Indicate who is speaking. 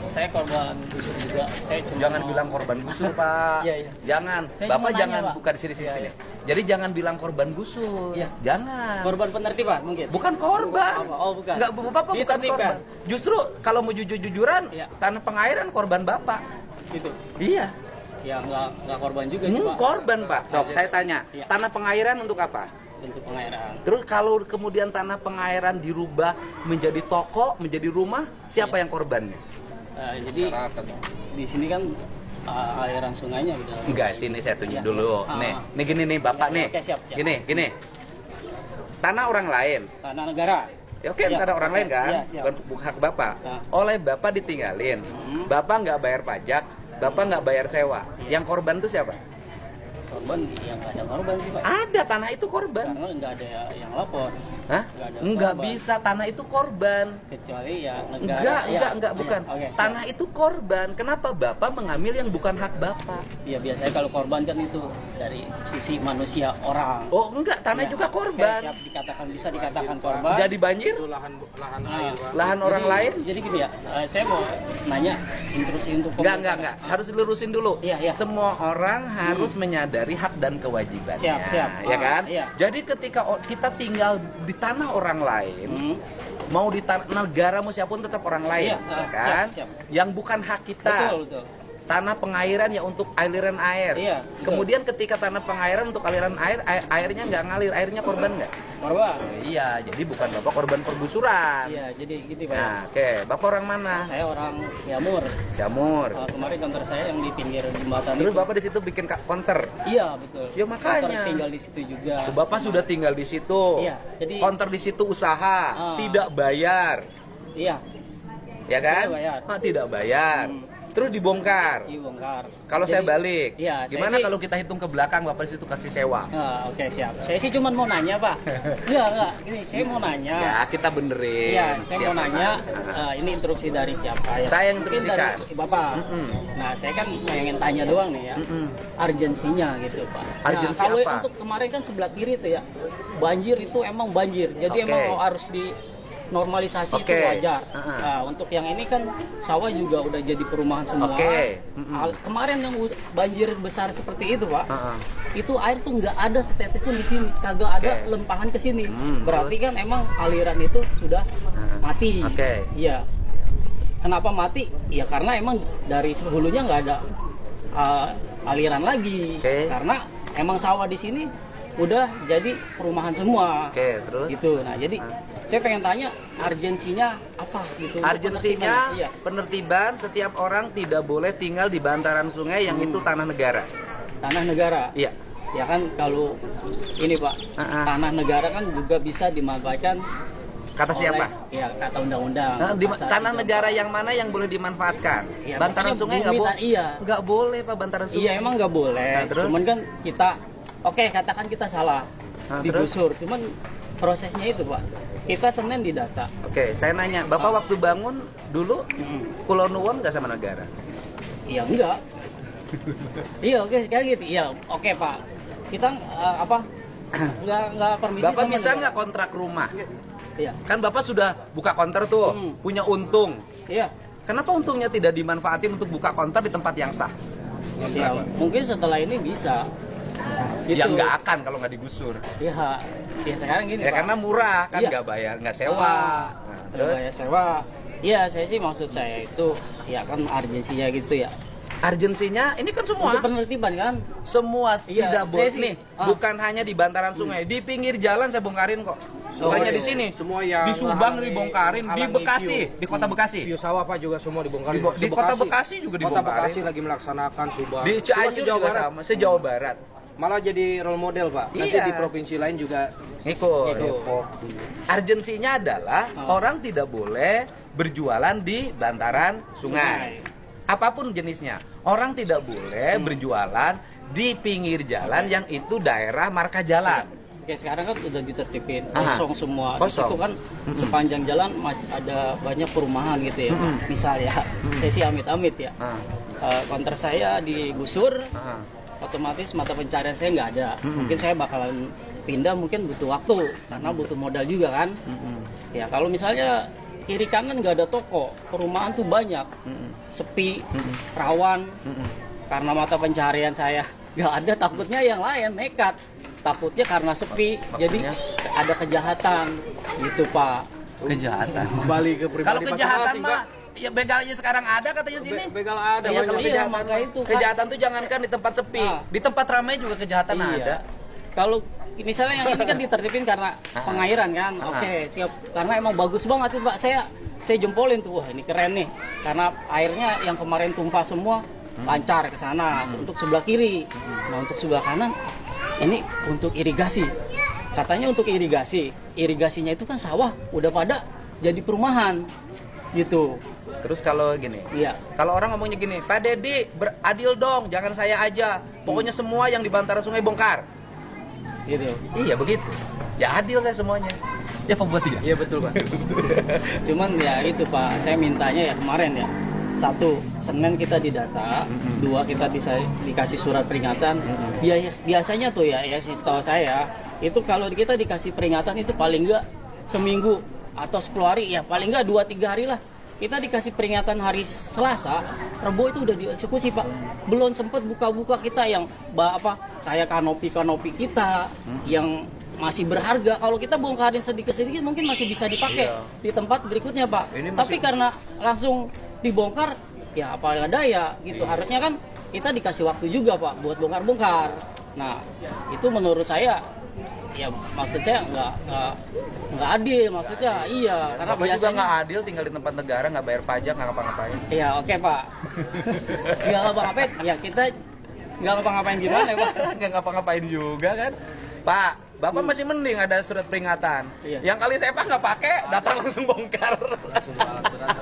Speaker 1: Saya korban gusur juga. Saya cuma
Speaker 2: Jangan bilang korban gusur, Pak.
Speaker 1: Iya, iya.
Speaker 2: Jangan.
Speaker 1: Saya
Speaker 2: Bapak
Speaker 1: cuma nanya,
Speaker 2: jangan
Speaker 1: Pak.
Speaker 2: bukan sini.
Speaker 1: Iya, iya.
Speaker 2: Jadi jangan bilang korban gusur.
Speaker 1: Iya.
Speaker 2: Jangan.
Speaker 1: korban penertiban mungkin.
Speaker 2: Bukan korban.
Speaker 1: Apa? Oh, bukan.
Speaker 2: Enggak, Bapak bukan
Speaker 1: Ditertibkan.
Speaker 2: korban. Justru kalau mau jujur-jujuran,
Speaker 1: Iya.
Speaker 2: tanah pengairan korban Bapak.
Speaker 1: Gitu.
Speaker 2: Iya.
Speaker 1: Ya nggak korban juga sih, Pak.
Speaker 2: Korban, Pak. Sok, saya tanya.
Speaker 1: Iya.
Speaker 2: Tanah pengairan untuk apa?
Speaker 1: Bentuk pengairan.
Speaker 2: Terus kalau kemudian tanah pengairan dirubah menjadi toko, menjadi rumah, siapa yang korbannya?
Speaker 1: Jadi di sini kan aliran sungainya udah.
Speaker 2: Enggak, sini saya tunjuk
Speaker 1: Iya.
Speaker 2: dulu. Nih gini nih Bapak
Speaker 1: Iya,
Speaker 2: nih.
Speaker 1: oke, siap.
Speaker 2: Gini. Tanah orang lain.
Speaker 1: Tanah negara.
Speaker 2: Ya oke,
Speaker 1: Iya.
Speaker 2: tanah orang lain kan,
Speaker 1: Iya, siap.
Speaker 2: bukan hak Bapak.
Speaker 1: Nah.
Speaker 2: Oleh Bapak ditinggalin. Bapak nggak bayar pajak, Bapak nggak bayar sewa. Yang korban itu siapa?
Speaker 1: Korban yang nggak ada korban sih, Pak.
Speaker 2: Ada, tanah itu korban.
Speaker 1: Karena nggak ada yang lapor.
Speaker 2: Hah?
Speaker 1: Nggak ada
Speaker 2: Enggak
Speaker 1: korban.
Speaker 2: bisa, tanah itu korban.
Speaker 1: Kecuali ya negara.
Speaker 2: Enggak, bukan.
Speaker 1: Oke, siap.
Speaker 2: Tanah itu korban. Kenapa Bapak mengambil yang bukan hak Bapak?
Speaker 1: Ya biasanya kalau korban kan itu dari sisi manusia orang.
Speaker 2: Oh, enggak, tanah
Speaker 1: Ya,
Speaker 2: juga
Speaker 1: oke,
Speaker 2: korban.
Speaker 1: siap, bisa dikatakan korban.
Speaker 2: Jadi banjir?
Speaker 3: Itu lahan
Speaker 1: Nah,
Speaker 3: air, Pak.
Speaker 2: Lahan orang lain?
Speaker 1: Jadi gini ya, saya mau nanya instruksi untuk
Speaker 2: Enggak. Harus dilurusin dulu.
Speaker 1: Iya.
Speaker 2: Semua orang harus menyadari hak dan kewajibannya.
Speaker 1: Siap.
Speaker 2: Ya kan?
Speaker 1: Iya.
Speaker 2: Jadi ketika kita tinggal di tanah orang lain,
Speaker 1: Hmm.
Speaker 2: mau di negara mau siapapun tetap orang lain,
Speaker 1: Iya,
Speaker 2: ya kan?
Speaker 1: siap.
Speaker 2: Yang bukan hak kita.
Speaker 1: Betul.
Speaker 2: Tanah pengairan ya untuk aliran air.
Speaker 1: Iya, betul.
Speaker 2: Kemudian ketika tanah pengairan untuk aliran air, airnya nggak ngalir, airnya korban nggak?
Speaker 1: Korban.
Speaker 2: Iya, jadi bukan Bapak korban pergusuran.
Speaker 1: Iya, jadi gitu Pak.
Speaker 2: Nah, oke. Bapak orang mana?
Speaker 1: Saya orang Siamur.
Speaker 2: Jamur.
Speaker 1: Kemarin kantor saya yang di pinggir jembatan
Speaker 2: Terus
Speaker 1: itu.
Speaker 2: Bapak di situ bikin counter.
Speaker 1: Iya, betul.
Speaker 2: Ya, makanya.
Speaker 1: Kantor tinggal di situ juga.
Speaker 2: Bapak sudah tinggal di situ.
Speaker 1: Iya, jadi-
Speaker 2: counter di situ usaha, tidak bayar.
Speaker 1: Iya,
Speaker 2: Ya kan?
Speaker 1: Tidak bayar.
Speaker 2: Tidak bayar. Terus dibongkar.
Speaker 1: dibongkar.
Speaker 2: Kalau saya
Speaker 1: Jadi-
Speaker 2: balik,
Speaker 1: Iya, saya
Speaker 2: gimana
Speaker 1: sih-
Speaker 2: kalau kita hitung ke belakang Bapak di situ kasih sewa?
Speaker 1: Oke, siap. Saya sih cuma mau nanya, Pak. Enggak. Gini, saya mau nanya.
Speaker 2: Ya, kita benerin.
Speaker 1: Iya, saya
Speaker 2: setiap
Speaker 1: mau nanya,
Speaker 2: orang.
Speaker 1: ini instruksi dari siapa ya?
Speaker 2: Saya yang
Speaker 1: Mungkin
Speaker 2: instruksikan.
Speaker 1: dari Bapak. Nah, saya kan pengen tanya doang nih ya, urgensinya gitu Pak.
Speaker 2: Urgensi
Speaker 1: nah, kalau
Speaker 2: apa?
Speaker 1: untuk kemarin kan sebelah kiri tuh ya, banjir itu emang banjir, jadi
Speaker 2: Oke.
Speaker 1: emang harus di normalisasi itu
Speaker 2: Oke.
Speaker 1: wajar.
Speaker 2: Uh-uh.
Speaker 1: Nah, untuk yang ini kan sawah juga udah jadi perumahan semua.
Speaker 2: Oke.
Speaker 1: Kemarin yang banjir besar seperti itu Pak,
Speaker 2: Uh-uh.
Speaker 1: itu air tuh nggak ada setetes pun di sini, kagak ada
Speaker 2: Oke.
Speaker 1: lempahan ke sini.
Speaker 2: Hmm,
Speaker 1: Berarti kan emang aliran itu sudah mati.
Speaker 2: Oke.
Speaker 1: Iya. Kenapa mati? Ya karena emang dari hulunya nggak ada aliran lagi.
Speaker 2: Oke.
Speaker 1: Karena emang sawah di sini udah jadi perumahan semua.
Speaker 2: Oke, terus?
Speaker 1: Gitu. Nah, jadi saya pengen tanya urgensinya apa gitu.
Speaker 2: Urgensinya
Speaker 1: Iya.
Speaker 2: penertiban setiap orang tidak boleh tinggal di bantaran sungai yang itu tanah negara.
Speaker 1: Tanah negara.
Speaker 2: Iya.
Speaker 1: Ya kan kalau ini Pak, tanah negara kan juga bisa dimanfaatkan
Speaker 2: Kata siapa?
Speaker 1: Ya, kata undang-undang.
Speaker 2: Nah,
Speaker 1: Pasal
Speaker 2: tanah
Speaker 1: 13.
Speaker 2: negara yang mana yang boleh dimanfaatkan?
Speaker 1: Iya,
Speaker 2: Bantaran
Speaker 1: makanya
Speaker 2: sungai
Speaker 1: bumi
Speaker 2: nggak boleh.
Speaker 1: iya.
Speaker 2: Nggak boleh Pak bantaran sungai.
Speaker 1: Iya emang nggak boleh.
Speaker 2: Nah, terus?
Speaker 1: Cuman kan kita, oke katakan kita salah
Speaker 2: Nah,
Speaker 1: digusur. Cuman prosesnya itu Pak, kita Senin didata.
Speaker 2: Oke, saya nanya, Bapak waktu bangun dulu Pulau Nuwun nggak sama negara?
Speaker 1: Iya enggak. Iya oke kayak gitu. Iya oke Pak. Kita nggak permisi.
Speaker 2: Bapak
Speaker 1: sama
Speaker 2: bisa
Speaker 1: negara.
Speaker 2: nggak kontrak rumah?
Speaker 1: Iya.
Speaker 2: Kan Bapak sudah buka konter tuh, punya untung.
Speaker 1: Iya.
Speaker 2: Kenapa untungnya tidak dimanfaatin untuk buka konter di tempat yang sah?
Speaker 1: Ya, mungkin setelah ini bisa. Gitu.
Speaker 2: Ya nggak akan kalau nggak digusur.
Speaker 1: Iya. Ya sekarang gini
Speaker 2: Ya
Speaker 1: Pak.
Speaker 2: karena murah kan,
Speaker 1: Iya.
Speaker 2: nggak bayar, nggak sewa. Nah,
Speaker 1: Nggak
Speaker 2: terus
Speaker 1: bayar sewa. Iya, saya sih maksud saya itu ya kan urgensinya gitu ya.
Speaker 2: urgensinya ini kan semua.
Speaker 1: Untuk penertiban kan?
Speaker 2: Semua
Speaker 1: Iya,
Speaker 2: tidak
Speaker 1: saya
Speaker 2: boleh
Speaker 1: sih-
Speaker 2: nih,
Speaker 1: ah.
Speaker 2: bukan hanya di bantaran sungai, di pinggir jalan saya bongkarin kok. Bukannya di sini.
Speaker 3: Semua yang
Speaker 2: Di Subang
Speaker 3: menghalangi-
Speaker 2: dibongkarin, di
Speaker 3: menghalangi
Speaker 2: Bekasi,
Speaker 3: view.
Speaker 2: di kota Bekasi.
Speaker 3: View sawah Pak juga semua dibongkar.
Speaker 2: Di kota Bekasi juga
Speaker 3: Kota
Speaker 2: dibongkarin.
Speaker 3: Bekasi lagi melaksanakan Subang.
Speaker 2: Di Cianjur
Speaker 3: Jawa
Speaker 2: juga
Speaker 3: Barat.
Speaker 2: sama, se-Jawa Barat.
Speaker 3: Malah jadi role model Pak. Nanti
Speaker 2: Iya.
Speaker 3: di provinsi lain juga
Speaker 2: Ngikut.
Speaker 3: Depok.
Speaker 2: Urgensinya adalah orang tidak boleh berjualan di bantaran sungai. Apapun jenisnya. Orang tidak boleh berjualan di pinggir jalan yang itu daerah marka jalan.
Speaker 1: Oke, sekarang kan udah ditertipin,
Speaker 2: Aha.
Speaker 1: kosong semua.
Speaker 2: Kosong.
Speaker 1: Di situ kan sepanjang jalan ada banyak perumahan gitu ya. Misal ya, saya sih amit-amit ya. Konter saya digusur, otomatis mata pencarian saya nggak ada. Mungkin saya bakalan pindah, mungkin butuh waktu karena butuh modal juga kan. Ya kalau misalnya kiri kanan nggak ada toko, perumahan tuh banyak, sepi, rawan, karena mata pencaharian saya nggak ada, takutnya yang lain nekat, takutnya karena sepi, jadi ada kejahatan, gitu Pak.
Speaker 2: Kejahatan.
Speaker 3: Kembali ke pribadi
Speaker 2: Kalau kejahatan
Speaker 3: masing-masing,
Speaker 2: mah
Speaker 3: Pak.
Speaker 2: ya begalnya sekarang ada katanya sini.
Speaker 3: Begal ada.
Speaker 2: Iya,
Speaker 3: banyak.
Speaker 2: kalau
Speaker 1: Iya,
Speaker 2: kejahatan,
Speaker 1: maka itu, Pak.
Speaker 2: kejahatan tuh jangankan di tempat sepi, di tempat ramai juga kejahatan
Speaker 1: Iya.
Speaker 2: ada.
Speaker 1: Kalau misalnya yang ini kan ditertibin karena pengairan kan, oke siap, karena emang bagus banget itu Pak, saya jempolin tuh, wah ini keren nih, karena airnya yang kemarin tumpah semua lancar ke sana, untuk sebelah kiri, nah untuk sebelah kanan ini untuk irigasi, katanya untuk irigasi, irigasinya itu kan sawah, udah pada jadi perumahan, gitu.
Speaker 2: Terus kalau gini,
Speaker 1: Iya.
Speaker 2: kalau orang ngomongnya gini, Pak Dedi beradil dong, jangan saya aja, pokoknya semua yang di bantaran sungai bongkar.
Speaker 1: Gitu.
Speaker 2: Iya begitu. Ya adil saya semuanya. Ya Pak buat
Speaker 3: Iya betul Pak.
Speaker 1: Cuman ya itu Pak, saya mintanya ya kemarin ya. Satu, Senin kita didata, dua kita bisa dikasih surat peringatan. Biasanya tuh ya setahu saya itu kalau kita dikasih peringatan itu paling enggak seminggu atau 10 hari, ya paling enggak 2-3 hari lah. Kita dikasih peringatan hari Selasa, Rebo itu udah dieksekusi Pak. Belum sempat buka-buka kita yang kayak kanopi kita yang masih berharga. Kalau kita bongkarin sedikit-sedikit mungkin masih bisa dipakai di tempat berikutnya Pak. Tapi karena langsung dibongkar, ya apa daya gitu. Harusnya kan kita dikasih waktu juga Pak buat bongkar-bongkar. Nah itu menurut saya ya maksudnya nggak adil maksudnya. Iya, karena
Speaker 2: Bapak juga
Speaker 1: biasanya
Speaker 2: nggak adil tinggal di tempat negara, nggak bayar pajak, nggak ngapa-ngapain.
Speaker 1: iya oke Pak. Nggak ngapa-ngapain ya, kita nggak ngapa-ngapain gimana ya Pak.
Speaker 2: Nggak ngapa-ngapain juga kan, Pak. Bapak masih mending ada surat peringatan.
Speaker 1: Iya.
Speaker 2: Yang kali saya Pak nggak pakai, datang langsung bongkar.
Speaker 3: Langsung bawa surat.